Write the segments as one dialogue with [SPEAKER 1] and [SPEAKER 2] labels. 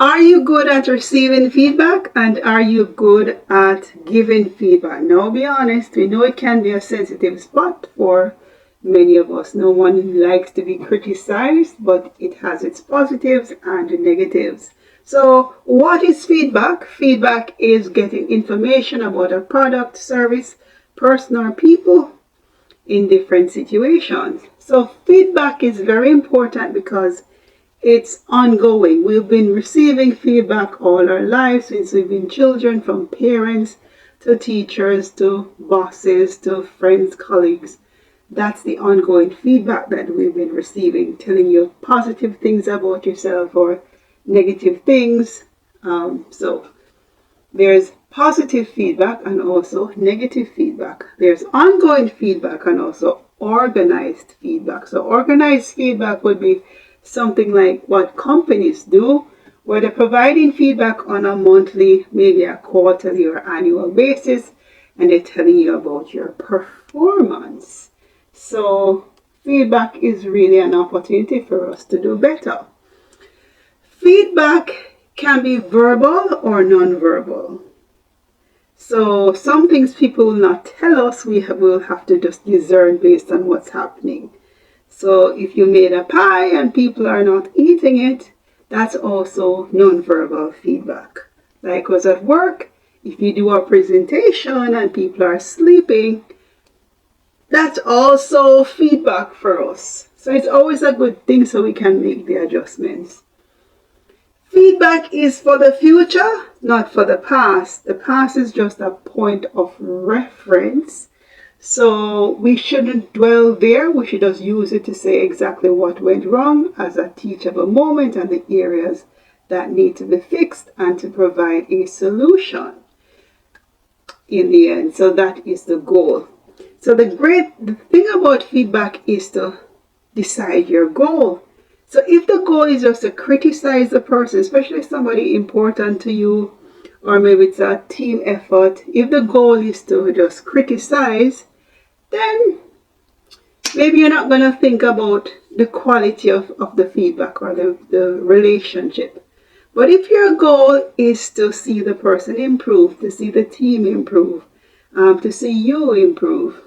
[SPEAKER 1] Are you good at receiving feedback, and are you good at giving feedback? Now, be honest, we know it can be a sensitive spot for many of us. No one likes to be criticized, but it has its positives and negatives. So, what is feedback? Feedback is getting information about a product, service, person, or people in different situations. So, feedback is very important because it's ongoing. We've been receiving feedback all our lives since we've been children, from parents to teachers to bosses to friends, colleagues. That's the ongoing feedback that we've been receiving, telling you positive things about yourself or negative things. So there's positive feedback and also negative feedback. There's ongoing feedback and also organized feedback. So organized feedback would be something like what companies do, where they're providing feedback on a monthly, maybe a quarterly or annual basis, and they're telling you about your performance. So feedback is really an opportunity for us to do better. Feedback can be verbal or non-verbal. So some things people will not tell us, we will have to just discern based on what's happening. So if you made a pie and people are not eating it, that's also non-verbal feedback. Like was at work, if you do a presentation and people are sleeping, that's also feedback for us. So it's always a good thing so we can make the adjustments. Feedback is for the future, not for the past. The past is just a point of reference. So we shouldn't dwell there. We should just use it to say exactly what went wrong as a teachable moment and the areas that need to be fixed and to provide a solution in the end. So that is the goal. So the thing about feedback is to decide your goal. So if the goal is just to criticize the person, especially somebody important to you, or maybe it's a team effort, if the goal is to just criticize, then maybe you're not going to think about the quality of the feedback or the relationship. But if your goal is to see the person improve, to see the team improve, to see you improve,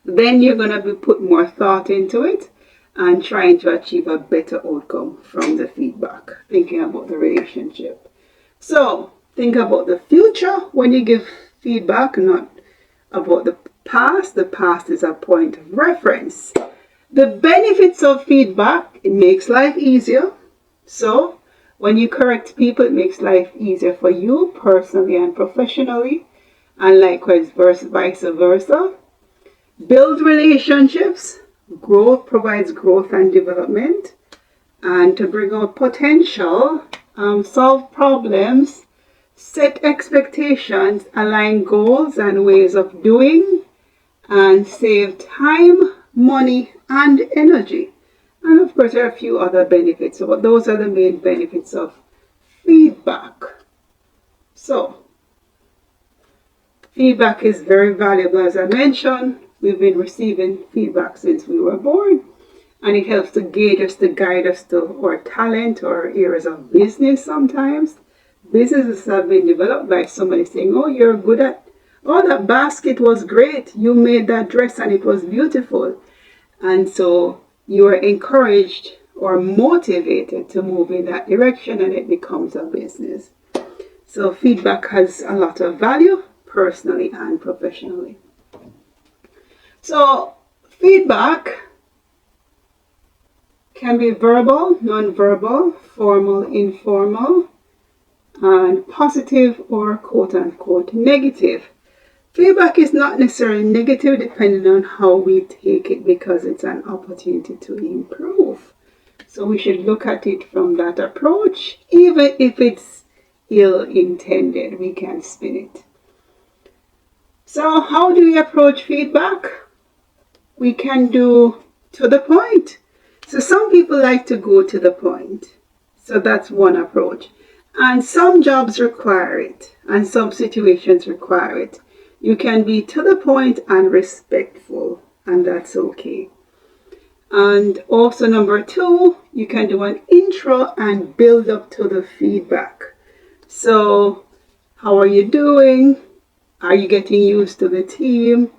[SPEAKER 1] then you're going to be put more thought into it and trying to achieve a better outcome from the feedback, thinking about the relationship. So think about the future when you give feedback, not about the past. The past is a point of reference. The benefits of feedback: it makes life easier. So when you correct people, it makes life easier for you personally and professionally, and likewise vice versa. Build relationships. Growth provides growth and development, and to bring out potential, solve problems, set expectations, align goals and ways of doing, and save time, money, and energy. And of course, there are a few other benefits, but those are the main benefits of feedback. So, feedback is very valuable. As I mentioned, we've been receiving feedback since we were born, and it helps to gauge us, to guide us to our talent or areas of business sometimes. Businesses have been developed by somebody saying, oh, you're good at, oh, that basket was great. You made that dress and it was beautiful. And so you are encouraged or motivated to move in that direction, and it becomes a business. So feedback has a lot of value, personally and professionally. So feedback can be verbal, non-verbal, formal, informal, and positive or quote-unquote negative. Feedback is not necessarily negative depending on how we take it, because it's an opportunity to improve. So we should look at it from that approach. Even if it's ill-intended, we can spin it. So how do we approach feedback? We can do to the point. So some people like to go to the point. So that's one approach. And some jobs require it, and some situations require it. You can be to the point and respectful, and that's okay. And also number 2, you can do an intro and build up to the feedback. So how are you doing? Are you getting used to the team?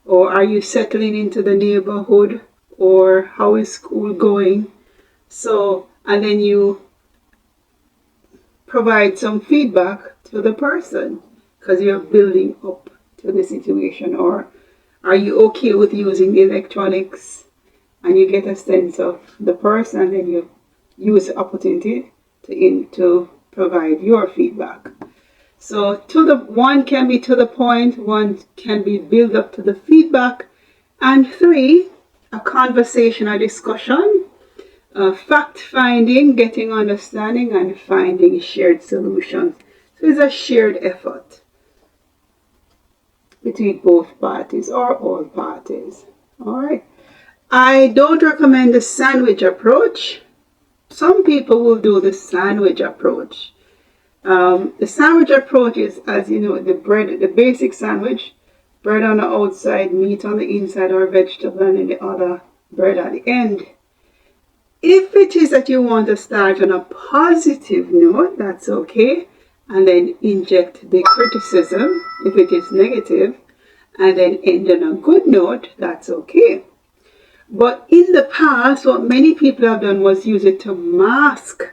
[SPEAKER 1] Or are you settling into the neighborhood? Or how is school going? So, and then you provide some feedback to the person because you're building up to the situation. Or are you okay with using the electronics? And you get a sense of the person, and then you use the opportunity to provide your feedback. So one can be to the point, one can be build up to the feedback, and 3, a conversation, a discussion, fact finding, getting understanding, and finding shared solutions. So it's a shared effort between both parties or all parties. All right. I don't recommend the sandwich approach. Some people will do the sandwich approach. The sandwich approach is, as you know, the basic sandwich, bread on the outside, meat on the inside, or vegetable, and then the other bread at the end. If it is that you want to start on a positive note, that's okay, and then inject the criticism if it is negative, and then end on a good note, that's okay. But in the past, what many people have done was use it to mask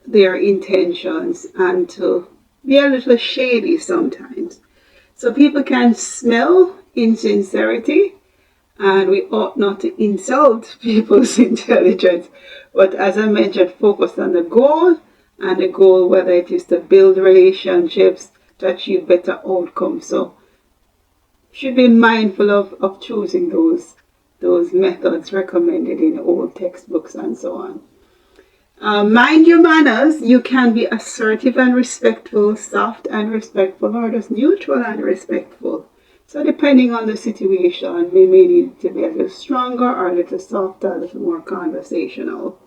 [SPEAKER 1] their intentions and to be a little shady sometimes. So people can smell insincerity, and we ought not to insult people's intelligence. But as I mentioned, focus on the goal, and the goal, whether it is to build relationships, to achieve better outcomes. So should be mindful of choosing those methods recommended in old textbooks and so on. Mind your manners. You can be assertive and respectful, soft and respectful, or just neutral and respectful. So depending on the situation, we may need to be a little stronger or a little softer, a little more conversational.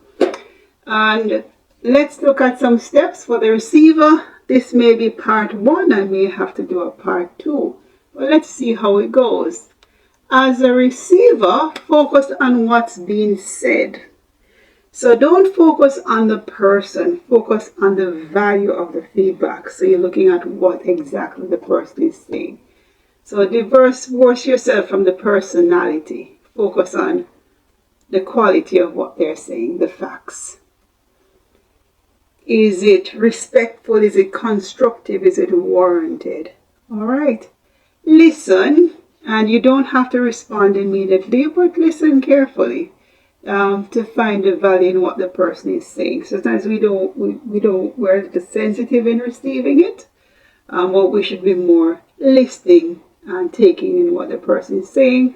[SPEAKER 1] And let's look at some steps for the receiver. This may be part 1. I may have to do a part 2. But let's see how it goes. As a receiver, focus on what's being said. So don't focus on the person, focus on the value of the feedback. So you're looking at what exactly the person is saying. So divorce yourself from the personality. Focus on the quality of what they're saying, the facts. Is it respectful? Is it constructive? Is it warranted? All right. Listen. And you don't have to respond immediately, but listen carefully to find the value in what the person is saying. Sometimes we're sensitive in receiving it, but we should be more listening and taking in what the person is saying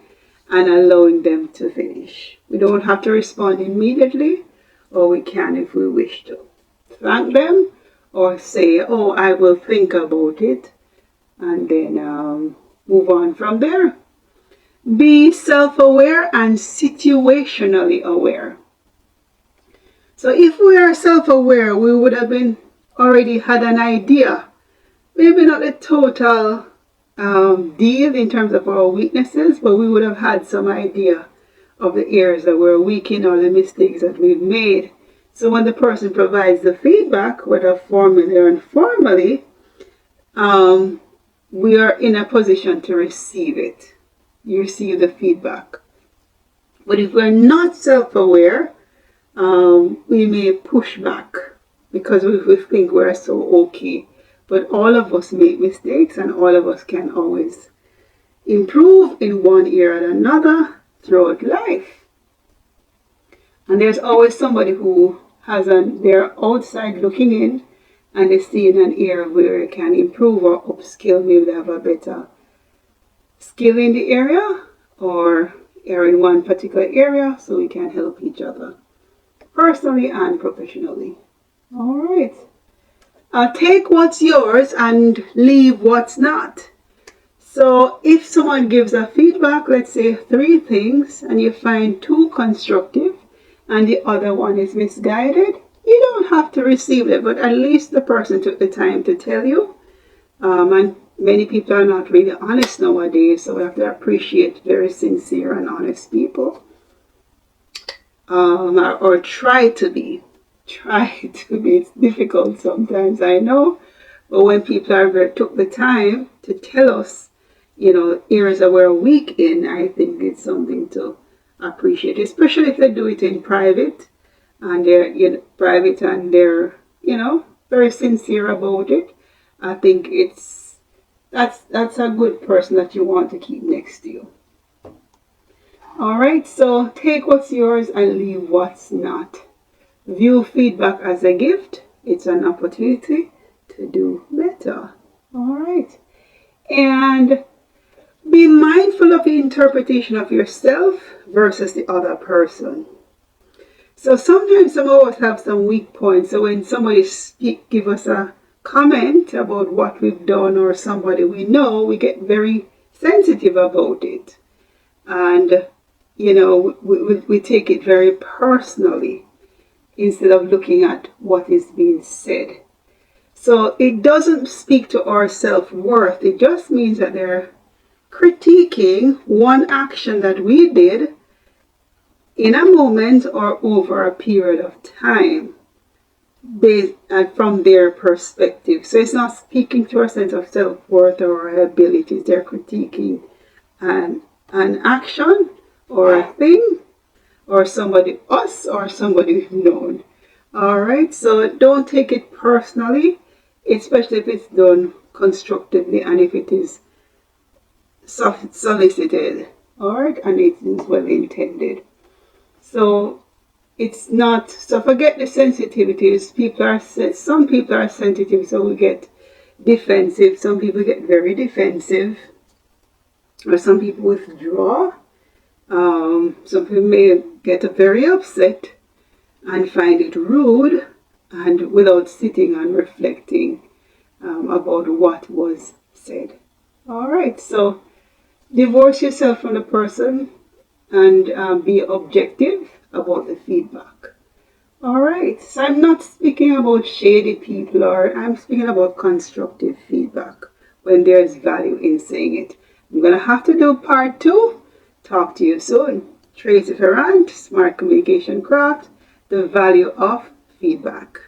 [SPEAKER 1] and allowing them to finish. We don't have to respond immediately, or we can if we wish to. Thank them or say, oh, I will think about it, and then move on from there. Be self-aware and situationally aware. So if we are self-aware, we would have already had an idea. Maybe not the total deal in terms of our weaknesses, but we would have had some idea of the areas that we're weak in or the mistakes that we've made. So when the person provides the feedback, whether formally or informally, we are in a position to receive it. You receive the feedback. But if we're not self-aware, we may push back because we think we're so okay. But all of us make mistakes, and all of us can always improve in one area or another throughout life. And there's always somebody who they're outside looking in, and they see in an area where it can improve or upskill. Maybe they have a better skill in the area, or are in one particular area, so we can help each other personally and professionally. All right. Take what's yours and leave what's not. So if someone gives a feedback, let's say 3 things, and you find 2 constructive and the other one is misguided, you don't have to receive it, but at least the person took the time to tell you. And many people are not really honest nowadays, so we have to appreciate very sincere and honest people. or try to be. Try to be. It's difficult sometimes, I know. But when people took the time to tell us, areas that we're weak in, I think it's something to appreciate, especially if they do it in private and they're very sincere about it. I think that's a good person that you want to keep next to you. All right, so take what's yours and leave what's not. View feedback as a gift. It's an opportunity to do better. All right, and be mindful of the interpretation of yourself versus the other person. So sometimes some of us have some weak points. So when somebody give us a comment about what we've done or somebody we know, we get very sensitive about it. And, we take it very personally instead of looking at what is being said. So it doesn't speak to our self-worth. It just means that they're critiquing one action that we did in a moment or over a period of time based from their perspective. So it's not speaking to our sense of self-worth or our abilities. They're critiquing an action or a thing or somebody, us or somebody we've known. All right, so don't take it personally, especially if it's done constructively and if it is solicited, all right, and it is well intended. So it's not, so forget the sensitivities. Some people are sensitive, so we get defensive. Some people get very defensive, or some people withdraw. Some people may get very upset and find it rude, and without sitting and reflecting about what was said. All right, so divorce yourself from the person and be objective about the feedback. All right, so I'm not speaking about shady people, or I'm speaking about constructive feedback when there's value in saying it. I'm going to have to do part 2. Talk to you soon. Tracey Ferrant, Smart Communication Craft, the value of feedback.